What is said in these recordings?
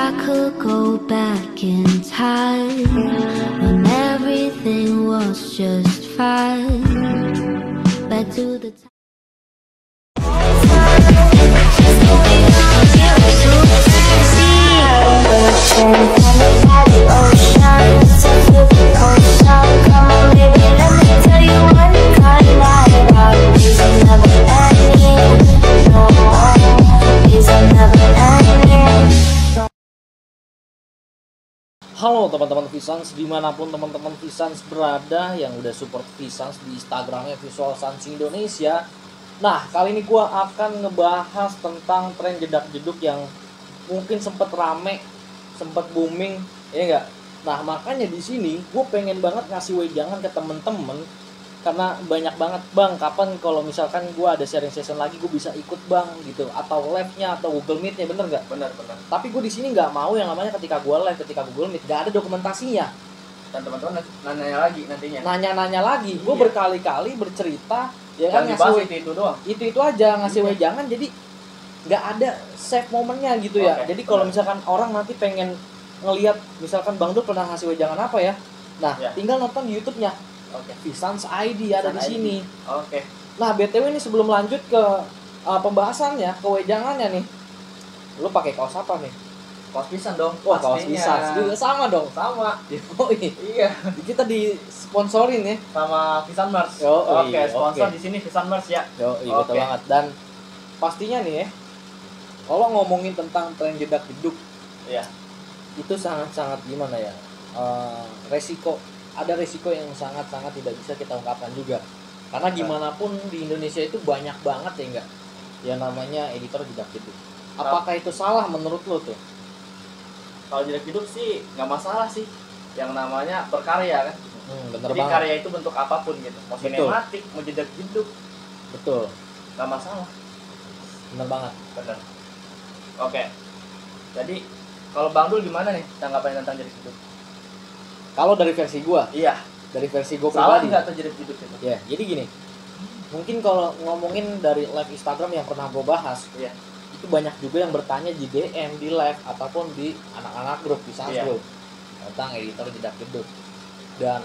I could go back in time when everything was just fine. Back to the time. Halo teman-teman Visans, dimanapun teman-teman Visans berada yang udah support Visans di Instagramnya Visual Sans Indonesia. Nah, kali ini gue akan ngebahas tentang tren jedak-jeduk yang mungkin sempet rame, sempet booming, ya enggak? Nah, makanya di sini gue pengen banget ngasih wejangan ke temen-temen, karena banyak banget, bang, kapan kalau misalkan gue ada sharing session lagi gue bisa ikut bang gitu, atau live-nya atau Google Meet-nya, bener nggak? Benar. Tapi gue di sini nggak mau yang namanya ketika gue live, ketika Google Meet nggak ada dokumentasinya. Dan teman-teman nanya lagi nantinya. Nanya lagi, gue Iya. berkali-kali bercerita, ya kan, Yang ngasih dibahas itu doang. itu aja, ngasih Iya. wejangan, jadi nggak ada save momennya gitu ya. Oke, Jadi kalau benar. misalkan orang nanti pengen ngelihat, misalkan Bang Dul pernah ngasih wejangan apa ya, nah Ya. tinggal nonton di YouTube-nya. Oke. Visans ID ada di Visans ID. sini. Oke. Nah, BTW ini sebelum lanjut ke pembahasannya, ke wejangannya nih. Lu pakai kaos apa nih? Kaos pisan dong. Wah, kaos pastinya. Visans juga sama dong. Sama. Yoi. Iya. Kita disponsorin ya. Sama Visan Mers. Yo, Oke, sponsor oke. di sini Visan Mers ya. Yo, betul Oke. banget. Dan pastinya nih ya, kalau ngomongin tentang tren jedak-jeduk, Iya. itu sangat-sangat gimana ya? Ada resiko yang sangat-sangat tidak bisa kita ungkapkan juga. Karena gimana pun di Indonesia itu banyak banget ya enggak yang namanya editor jedak-jeduk. Apakah itu salah menurut lo tuh? Kalau jedak hidup sih nggak masalah sih. Yang namanya berkarya kan. Bener Jadi banget. karya itu bentuk apapun gitu. Mau Betul. sinematik, mau jedak hidup, Betul. nggak masalah. Bener banget. Benar. Oke. Jadi kalau Bang Dul gimana nih tanggapannya tentang jedak hidup? Kalau dari versi gua, Iya. dari versi gua Salah pribadi. nggak tuh jedak hidup itu? Ya, jadi gini. Mungkin kalau ngomongin dari live Instagram yang pernah gua bahas, Iya. itu banyak juga yang bertanya di DM, di live, ataupun di anak-anak grup di Sans Iya. Group tentang editor jedak-jeduk. Dan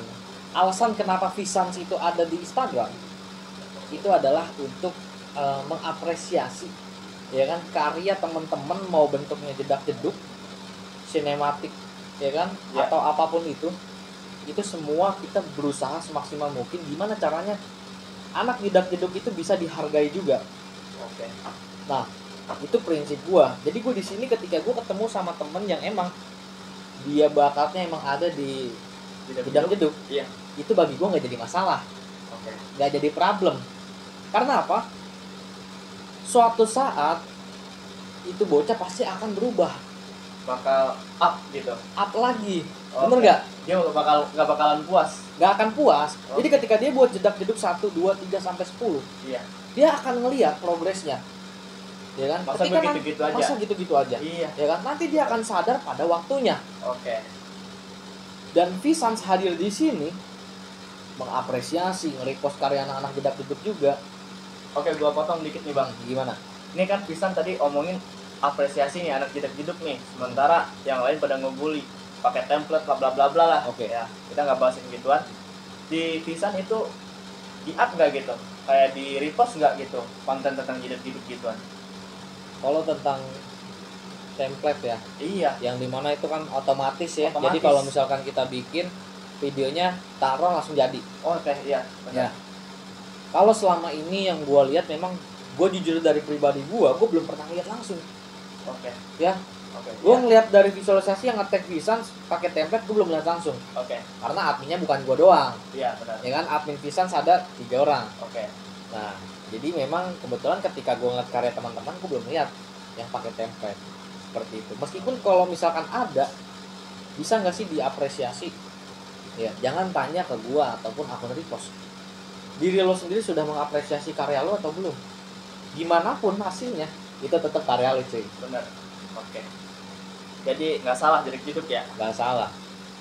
alasan kenapa Visans itu ada di Instagram itu adalah untuk mengapresiasi, ya kan, karya teman-teman, mau bentuknya jedak-jeduk, sinematik, ya kan, Ya. atau apapun itu semua kita berusaha semaksimal mungkin gimana caranya anak jedak-jeduk itu bisa dihargai juga. Oke. Nah, itu prinsip gua. Jadi gua di sini ketika gua ketemu sama temen yang emang dia bakatnya emang ada di jedak-jeduk, Iya. itu bagi gua nggak jadi masalah, Oke. nggak jadi problem. Karena apa? Suatu saat itu bocah pasti akan berubah, Bakal up gitu. up lagi, Oke. bener nggak? Dia nggak bakalan puas. Nggak akan puas. Oke. Jadi ketika dia buat jedak-jeduk 1, 2, 3 sampai 10, Iya. dia akan ngelihat progresnya, ya kan? Masa Ketika begitu-gitu aja? masa gitu-gitu aja, Iya. ya kan? Nanti dia akan sadar pada waktunya. Oke. Dan Visans hadir di sini mengapresiasi, nge-repost karya anak-anak jedak-jeduk juga. Oke, gua potong dikit nih, Bang. Gimana? Ini kan Pisan tadi omongin apresiasi nih anak jedak-jeduk nih. Sementara yang lain pada ngebully, pakai template bla bla bla bla lah. Oke. Ya, kita nggak bahasin gituan. Di Pisan itu di-up nggak gitu? Kayak di repost nggak gitu konten tentang jedak-jeduk gituan? Kalau tentang template ya, Iya. yang dimana itu kan otomatis ya. Otomatis. Jadi kalau misalkan kita bikin videonya, taruh langsung jadi. Oke, iya. Ya. Benar. Kalau selama ini yang gue lihat, memang gue jujur dari pribadi gue belum pernah lihat langsung. Oke. Ya, Oke. gue Iya. ngeliat dari visualisasi yang nge-tag Visans pakai template, gue belum lihat langsung. Oke. Karena adminnya bukan gue doang, Iya, benar. ya kan? Admin Visans ada 3 orang. Oke. Nah, jadi memang kebetulan ketika gue ngeliat karya teman-teman, gue belum lihat yang pakai template seperti itu. Meskipun kalau misalkan ada, bisa nggak sih diapresiasi? Ya, jangan tanya ke gue ataupun akun repost. Diri lo sendiri sudah mengapresiasi karya lo atau belum? Gimana pun hasilnya, itu tetap karya lo, cuy. Benar. Oke. Jadi nggak salah jedak-jeduk ya. Nggak salah.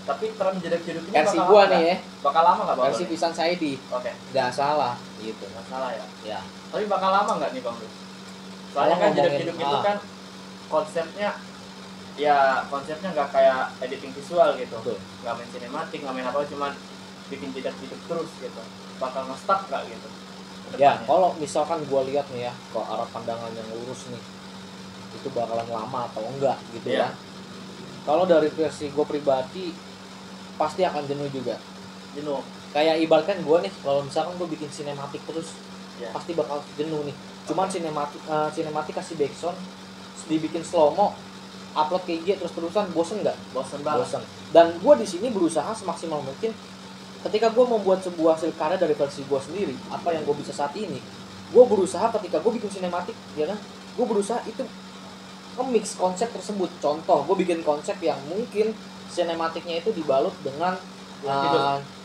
Tapi tren jedak-jeduk ini Versi bakal gua lama nih nggak? ya, Bakal lama nggak Bang? versi Visans ID, Oke. nggak salah gitu. Nggak salah ya. Ya, Tapi bakal lama nggak nih Bang? Soalnya Kalau kan ngomongin- jedak-jeduk itu kan konsepnya ya konsepnya nggak kayak editing visual gitu. Betul. Nggak main sinematik, nggak main apa, cuman bikin jejak hidup terus gitu. Bakal nge-stuck nggak gitu ke Ya, depannya? kalau misalkan gue lihat nih ya, ke arah pandangan yang lurus nih, itu bakalan lama atau enggak gitu Iya. ya. Kalau dari versi gue pribadi, pasti akan jenuh juga. Jenuh. Kayak ibaratkan gue nih, kalau misalkan gue bikin sinematik terus, Ya. pasti bakal jenuh nih. Cuman sinematik kasih backsound, dibikin slow mo, upload ke IG terus-terusan, bosen nggak? Bosen banget. Bosen. Dan gue di sini berusaha semaksimal mungkin. Ketika gue membuat sebuah hasil karya dari versi gue sendiri, apa yang gue bisa saat ini, gue berusaha ketika gue bikin sinematik, ya kan, gue berusaha itu nge-mix konsep tersebut. Contoh, gue bikin konsep yang mungkin sinematiknya itu dibalut dengan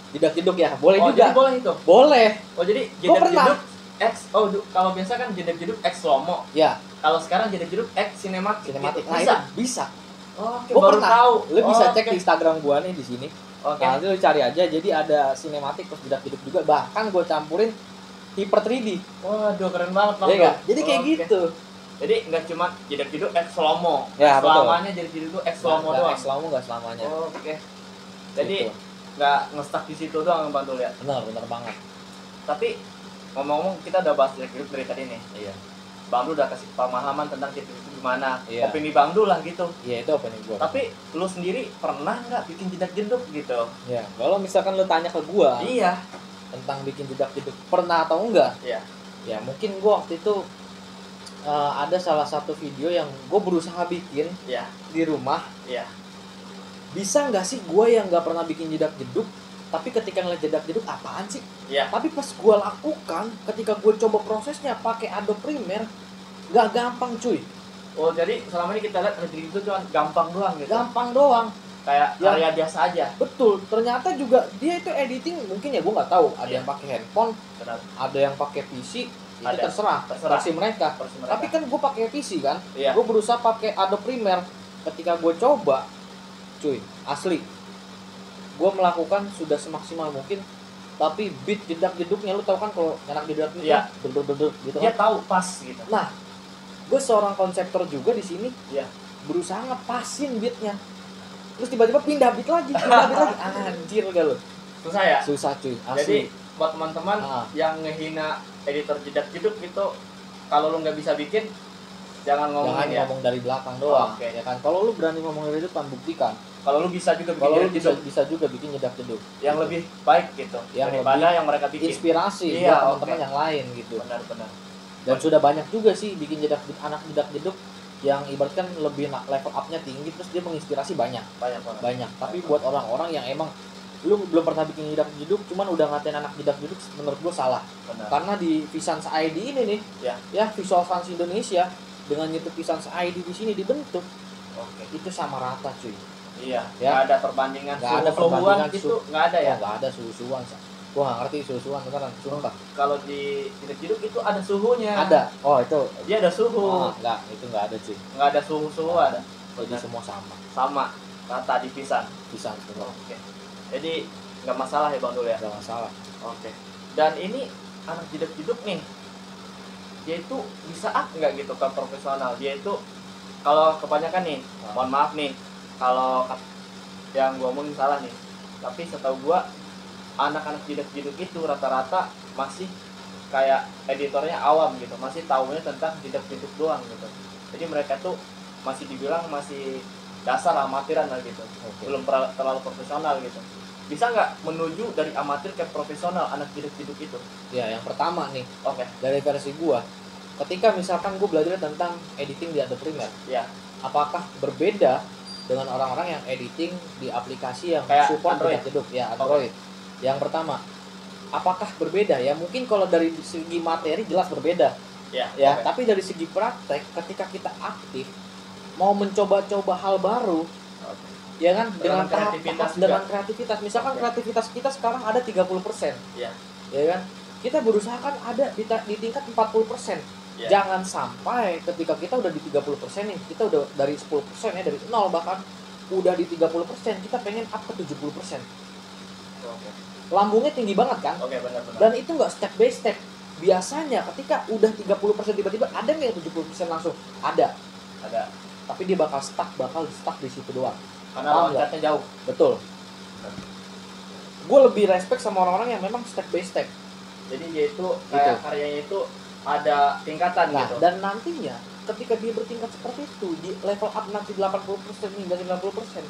jedak-jeduk ya, boleh Oh, juga, jadi boleh itu. boleh, Oh, jadi Gua pernah. jeduk X. Oh, kalau biasa kan jeduk X slow-mo. ya, Kalau sekarang jeduk X sinematik. sinematik. Gitu. Nah, Bisa. itu bisa. Oh, oke, Gue baru pernah. tahu. Lu bisa Oh, cek oke. di Instagram gue nih di sini. Oke. Nah, nanti lu cari aja. Jadi ada sinematik terus jedak-jeduk juga. Bahkan gue campurin hyper 3D. Waduh, keren banget Bang. Ya enggak? Jadi kayak Oke. gitu. Jadi nggak cuma jeduk X slow-mo. Ya, betul. Selamanya jeduk X slow-mo doang. Selama nggak selamanya. Oh, oke. Jadi Gitu. nggak nge-stuck di situ doang Bang Tul ya. Benar banget. Tapi ngomong-ngomong kita udah bahas jeduk dari tadi nih. Iya. Bang Dul udah kasih pemahaman tentang jeduk itu gimana. Iya. Opini Bang Dul lah gitu. Iya, itu opening gue. Tapi lu sendiri pernah nggak bikin jeduk gitu? Ya, kalau misalkan lu tanya ke gue Iya. tentang bikin jedak-jeduk pernah atau enggak? Iya. Ya, mungkin gue waktu itu ada salah satu video yang gue berusaha bikin Iya. di rumah. Iya. Bisa nggak sih gue yang nggak pernah bikin jedak-jeduk, tapi ketika ngeliat jedak-jeduk apaan sih? Iya. Tapi pas gue lakukan, ketika gue coba prosesnya pakai Adobe Premiere, nggak gampang cuy. Oh, jadi selama ini kita lihat jeduk itu cuma gampang doang gitu. Gampang doang. Kayak Ya. karya biasa aja. Betul. Ternyata juga dia itu editing mungkin ya gue nggak tahu. Ada Iya. yang pakai handphone, Benar. ada yang pakai PC. Itu Ada. terserah versi mereka. Versi mereka. Tapi kan gue pakai PC kan. Iya. Gue berusaha pakai Adobe Premiere. Ketika gue coba, cuy, asli. Gue melakukan sudah semaksimal mungkin. Tapi beat jedak-jeduknya lu tahu kan kalau nyanak jedak itu Iya. beduk gitu Dia kan. tahu pas gitu. Nah, gue seorang konseptor juga di sini. Iya. Berusaha ngepasin beatnya. Terus tiba-tiba pindah beat lagi. Anjir gak lu? Susah ya? Susah cuy, Jadi asli. buat teman-teman Ah. yang ngehina editor jedak-jeduk gitu, kalau lu nggak bisa bikin, jangan Jangan ngomongin ya. ngomong dari belakang doang, Oke. ya kan? Kalau lu berani ngomong dari depan, buktikan. Kalau lu bisa juga bikin Kalau lu jedak-jeduk bisa juga bikin jedak-jeduk. yang Gitu. lebih baik gitu Yang daripada yang mereka bikin. Inspirasi Iya, buat teman-teman oke. yang lain gitu. Benar-benar. Dan sudah banyak juga sih bikin anak jedak-jeduk yang ibaratkan lebih level up-nya tinggi, terus dia menginspirasi banyak. Banyak banget. Banyak. Tapi buat orang-orang yang emang lu belum pernah bikin jedak-jeduk, cuman udah ngatain anak jedak-jeduk, menurut gua salah. Benar. Karena di Visans ID ini nih, Ya. Visual Sans Indonesia dengan YouTube Visans ID di sini dibentuk, Oke. itu sama rata cuy. Iya. Ya. Nggak ada perbandingan. Nggak ada Suhu-suhuan perbandingan gitu nggak ada ya. Nggak ada suhu-suhuan. Gua nggak ngerti suhu-suhuan beneran, sumpah. Kalau di jedak-jeduk itu ada suhunya. Ada. Oh itu. Dia ada suhu. Oh, enggak, itu nggak ada cuy. Nggak ada suhu-suhuan. Jadi Benar. semua sama. Sama rata di pisan. Visans semua. Oke. Jadi nggak masalah ya Bang Dul ya. Nggak masalah. Oke. Dan ini anak jeduk-jeduk nih, dia itu bisa up nggak gitu ke profesional? Dia itu kalau kebanyakan nih, mohon maaf nih, kalau yang gua omongin salah nih. Tapi setahu gua anak-anak jeduk-jeduk itu rata-rata masih kayak editornya awam gitu, masih tahunya tentang jeduk-jeduk doang gitu. Jadi mereka tuh masih dibilang masih dasar amatiran lah gitu, Oke. belum terlalu profesional gitu. Bisa nggak menuju dari amatir ke profesional anak jeduk-jeduk itu? Ya, yang pertama nih Oke. dari versi gua, ketika misalkan gua belajar tentang editing di Adobe Premiere, Ya. apakah berbeda dengan orang-orang yang editing di aplikasi yang Kayak support Android? jedak-jeduk? Ya, Android. Yang pertama, apakah berbeda? Ya mungkin kalau dari segi materi jelas berbeda. Ya. Ya, oke. tapi dari segi praktek ketika kita aktif mau mencoba-coba hal baru, Oke. ya kan, dengan kreativitas juga. dengan kreativitas. Misalkan Oke. kreativitas kita sekarang ada 30%. Iya. Ya kan? Kita berusaha kan ada di tingkat 40%. Iya. Jangan sampai ketika kita udah di 30% nih, kita udah dari 10% ya, dari 0 bahkan udah di 30%, kita pengen up ke 70%. Oke. Lambungnya tinggi banget kan? Oke, benar-benar. Dan itu nggak step by step. Biasanya ketika udah 30% tiba-tiba ada nggak yang 70% langsung? Ada. Ada. tapi dia bakal stuck di situ doang. Karena Paham nggak? loncatnya jauh. Betul. Gue lebih respect sama orang-orang yang memang step by step. Jadi dia itu kayak karyanya itu ada tingkatan Nah, gitu. dan nantinya ketika dia bertingkat seperti itu di level up nanti 80% hingga 90%,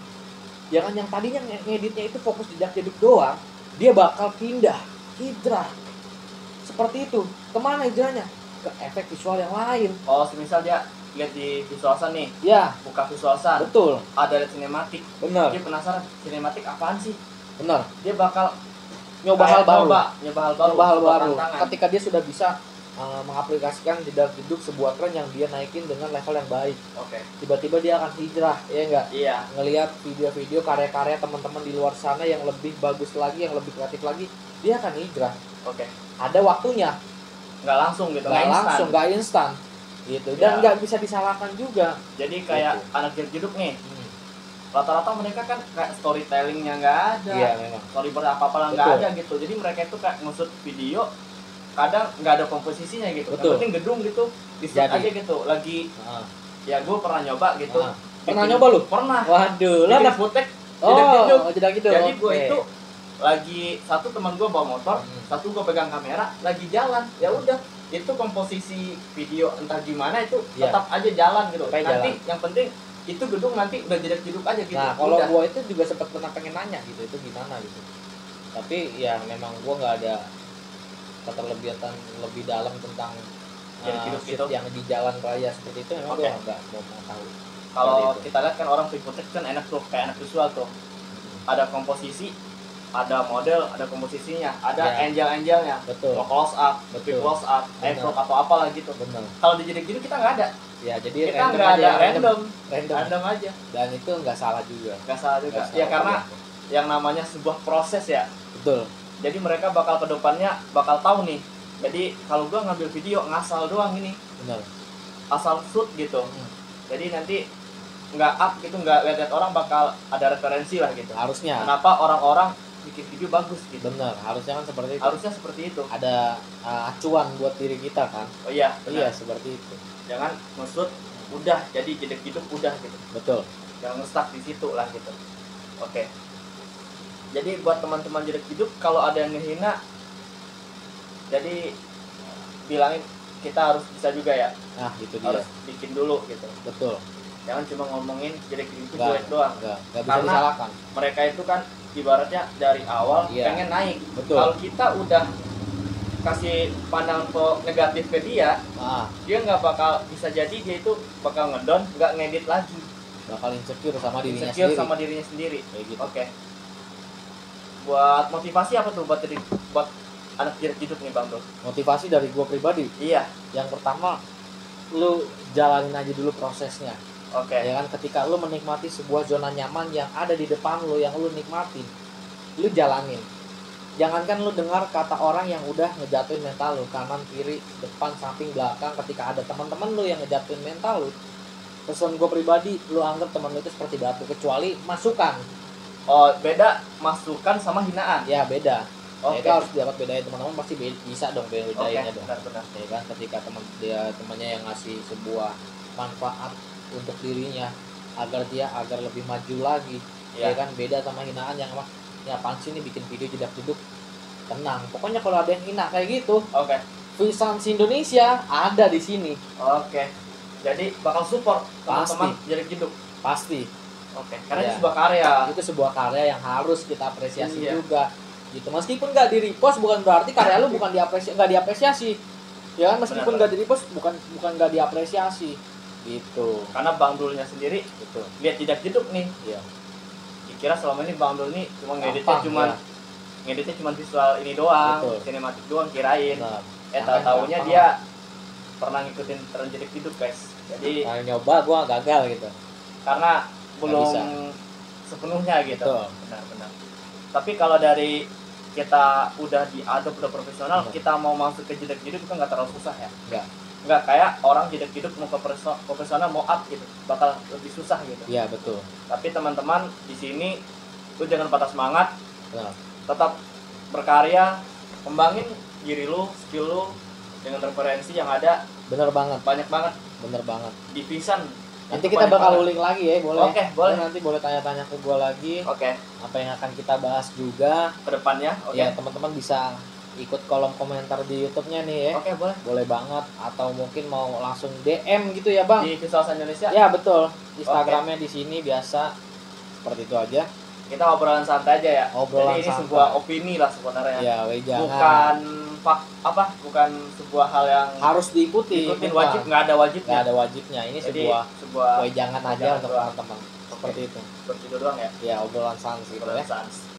ya kan yang tadinya ngeditnya itu fokus jedak-jeduk doang, dia bakal pindah hijrah seperti itu. Kemana hijrahnya? Ke efek visual yang lain. Oh, semisal dia lihat di Visualsan nih, Ya, buka Visualsan, betul. ada sinematik. Benar. Dia penasaran sinematik apaan sih? Benar. Dia bakal Nyoba hal baru. nyoba hal baru. Nyoba hal sebuah baru. tantangan. Ketika dia sudah bisa mengaplikasikan jedak-jeduk sebuah tren yang dia naikin dengan level yang baik, Oke. tiba-tiba dia akan hijrah, ya enggak? Iya. Ngelihat video-video karya-karya teman-teman di luar sana yang lebih bagus lagi, yang lebih kreatif lagi, dia akan hijrah. Oke. Ada waktunya, Nggak langsung gitu, nggak instan. langsung, nggak instan, gitu. Dan Ya. nggak bisa disalahkan juga. Jadi kayak Gitu. anak jeduk nih, rata-rata mereka kan kayak storytellingnya nggak ada, Iya memang. storyboard apa-apa lah nggak Betul. ada gitu. Jadi mereka itu kayak ngusut video, kadang nggak ada komposisinya gitu. Betul. Yang penting gedung gitu, di Jadi. aja gitu. Lagi Nah, ya gue pernah nyoba gitu. nah. Pernah nyoba lu? Pernah. Waduh, lah Bikin anak. footage, Oh, jeduk-jeduk. jedak-jeduk. Jadi gue Oke. itu lagi satu teman gue bawa motor, satu gue pegang kamera, lagi jalan. Ya udah, itu komposisi video entah gimana itu Iya. tetap aja jalan gitu. Sampai Nanti jalan. yang penting itu gedung nanti udah jeduk-jeduk aja gitu. Nah, kalau Udah. gua itu juga sempat pernah pengen nanya gitu, itu gimana gitu. Tapi ya memang gua nggak ada keterlibatan lebih dalam tentang Jeduk-jeduk shoot gitu. yang di jalan raya seperti itu, memang Oke. gua nggak mau tahu. Kalau Seperti itu. kita lihat kan orang film footage kan enak tuh, kayak anak visual tuh. Ada komposisi, ada model, ada komposisinya, ada Ya. angel-angelnya. Betul. Mau close up, Betul. close up, Benar. evok atau apalah gitu. Benar. Kalau di jeduk-jeduk kita nggak ada. Ya, jadi Kita nggak ada random, random. random aja. Dan itu nggak salah juga. Nggak salah juga. Nggak Ya salah karena juga. yang namanya sebuah proses ya. Betul. Jadi mereka bakal ke depannya bakal tahu nih. Jadi kalau gua ngambil video ngasal doang ini, Benar. asal shoot gitu. Hmm. Jadi nanti nggak up gitu, nggak lihat orang bakal ada referensi lah gitu. Harusnya. Kenapa orang-orang bikin video bagus gitu? Benar, harusnya kan seperti itu. Harusnya seperti itu. Ada acuan buat diri kita kan. Oh iya, Iya, benar. seperti itu. Jangan nge-shoot udah jadi jeduk-jeduk udah gitu. Betul. Jangan nge-stuck di situ lah gitu. Oke. Jadi buat teman-teman jeduk-jeduk kalau ada yang ngehina, jadi bilangin kita harus bisa juga ya. Nah, itu dia. Harus bikin dulu gitu. Betul. Jangan cuma ngomongin jeduk-jeduk itu Nggak, jelek doang. nggak bisa Karena disalahkan. Mereka itu kan ibaratnya dari awal Iya. pengen naik. Betul. Kalau kita udah kasih pandangan negatif ke dia, Ah, dia nggak bakal bisa jadi dia itu bakal ngedon, nggak ngedit lagi, bakal insecure sama dirinya insecure sendiri. sama dirinya sendiri. Kayak gitu. Oke. Buat motivasi apa tuh buat anak jeduk-jeduk nih Bang Bro? Motivasi dari gua pribadi, Iya. yang pertama lu jalanin aja dulu prosesnya. Oke. Ya kan, ketika lu menikmati sebuah zona nyaman yang ada di depan lu, yang lu nikmatin, lu jalanin. Jangankan lu dengar kata orang yang udah ngejatuhin mental lu, kanan, kiri, depan, samping, belakang. Ketika ada teman-teman lu yang ngejatuhin mental lu, pesan gue pribadi, lu anggap teman lu itu seperti batu, kecuali masukan. Oh, beda masukan sama hinaan. Ya beda. Oke. Itu harus dapat bedain, teman-teman pasti bisa dong Oke, bedainnya dong. benar-benar. Ya kan, ketika temannya yang ngasih sebuah manfaat untuk dirinya agar lebih maju lagi, ya Iya. kan, beda sama hinaan yang mah ya apaan sih ini bikin video jedak-jeduk. Tenang, pokoknya kalau ada yang hina kayak gitu, Oke. Visans Indonesia ada di sini. Oke. Jadi bakal support teman-teman Pasti. jeduk-jeduk. Pasti. Oke. Karena Iya. itu sebuah karya. Itu sebuah karya yang harus kita apresiasi Iya. juga. Gitu. Meskipun nggak di repost bukan berarti karya lu bukan nggak diapresiasi. Ya kan, meskipun Benar. nggak di repost bukan nggak diapresiasi. Gitu. Karena Bang Dulnya sendiri Gitu. lihat jeduk-jeduk nih. Iya. Dikira selama ini Bang Dul nih cuma Gampang, ngeditnya cuma visual ini doang, Betul. sinematik doang kirain. Nah, Tahu-taunya gampang. dia pernah ngikutin tren jeduk-jeduk guys. Jadi Nah, nyoba gua gagal gitu. karena belum bisa. sepenuhnya gitu. Betul. Benar-benar. Tapi kalau dari kita udah udah profesional, Benar. kita mau masuk ke jeduk-jeduk itu nggak terlalu susah ya. Enggak. Kayak orang jeduk-jeduk mau ke profesional mau up gitu, bakal lebih susah gitu. Iya, betul. Tapi teman-teman di sini lu jangan patah semangat, Nah, tetap berkarya, kembangin diri lu, skill lu dengan referensi yang ada bener banget. banyak banget. Bener banget. Di Visan Nanti Itu kita paling bakal parah. ulik lagi ya, boleh. Oke, boleh. Lu nanti boleh tanya-tanya ke gua lagi Oke, apa yang akan kita bahas juga. kedepannya. Oke. Ya, teman-teman bisa ikut kolom komentar di YouTube-nya nih ya. Oke, boleh. Boleh banget, atau mungkin mau langsung DM gitu ya, Bang. Di Visual Sun Indonesia. Ya, betul. Instagramnya di sini biasa. Seperti itu aja. Kita obrolan santai aja ya. Obrolan Jadi ini santai. sebuah opini lah sebenarnya. Ya, jangan Bukan bukan sebuah hal yang harus diikuti. ikutin bukan. wajib, nggak ada wajibnya. Nggak ada wajibnya. Ini Jadi sebuah wejangan aja wejangan untuk doang. teman-teman. Seperti itu. Seperti itu doang ya. Ya, obrolan sans gitu Obrolan ya. sans.